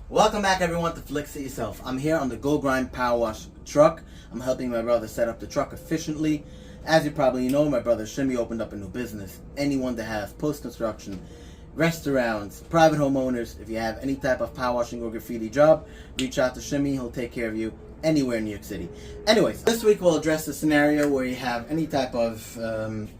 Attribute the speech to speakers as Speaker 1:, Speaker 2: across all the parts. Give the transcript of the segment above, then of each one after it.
Speaker 1: Welcome back everyone to FLIX IT YOURSELF. I'm here on the GoGrime power wash truck. I'm helping my brother set up the truck efficiently. As you probably know, my brother Shimmy opened up a new business. Anyone that has post-construction, restaurants, private homeowners, if you have any type of power washing or graffiti job, reach out to Shimmy. He'll take care of you anywhere in New York City. Anyways, this week we'll address the scenario where you have any type of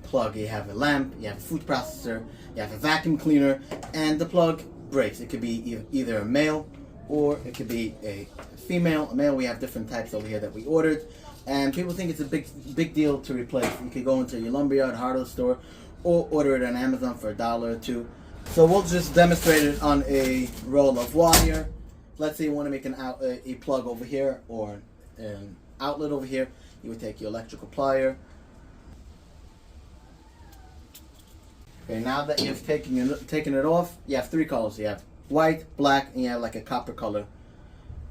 Speaker 1: plug. You have a lamp, you have a food processor, you have a vacuum cleaner, and the plug breaks. It could be either a male or it could be a female. A male, we have different types over here that we ordered, and people think it's a big deal to replace. You could go into your lumberyard, hardware store, or order it on Amazon for $1 or $2. So we'll just demonstrate it on a roll of wire. Let's say you want to make a plug over here or an outlet over here. You would take your electrical plier. Okay, now that you've taken it off, you have three colors. You have white, black, and you have like a copper color.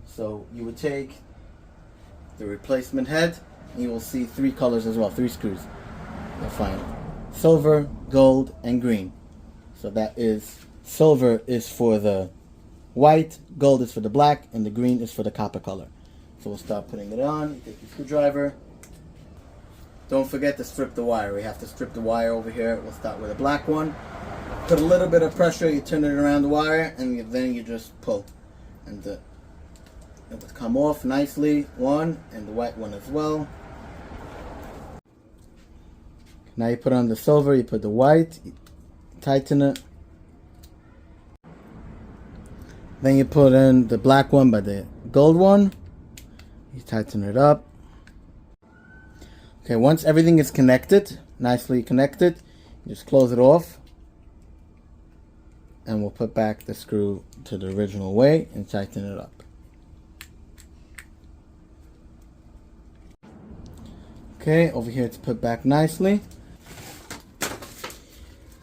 Speaker 1: So you would take the replacement head, and you will see three colors as well, three screws. You'll find silver, gold, and green. So that is, silver is for the white, gold is for the black, and the green is for the copper color. So we'll start putting it on. You take your screwdriver. Don't forget to strip the wire. We have to strip the wire over here. We'll start with a black one. Put a little bit of pressure, you turn it around the wire, and then you just pull. And it will come off nicely, one, and the white one as well. Now you put on the silver, you put the white, you tighten it. Then you put in the black one by the gold one. You tighten it up. Okay, once everything is connected, nicely connected, you just close it off. And we'll put back the screw to the original way and tighten it up. Okay, over here it's put back nicely.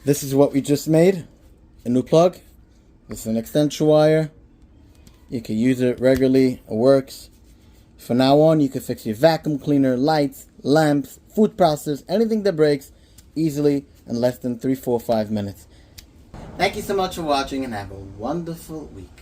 Speaker 1: This is what we just made, a new plug. This is an extension wire. You can use it regularly, it works. From now on, you can fix your vacuum cleaner, lights, lamps, food processors, anything that breaks easily in less than 3, 4, 5 minutes. Thank you so much for watching and have a wonderful week.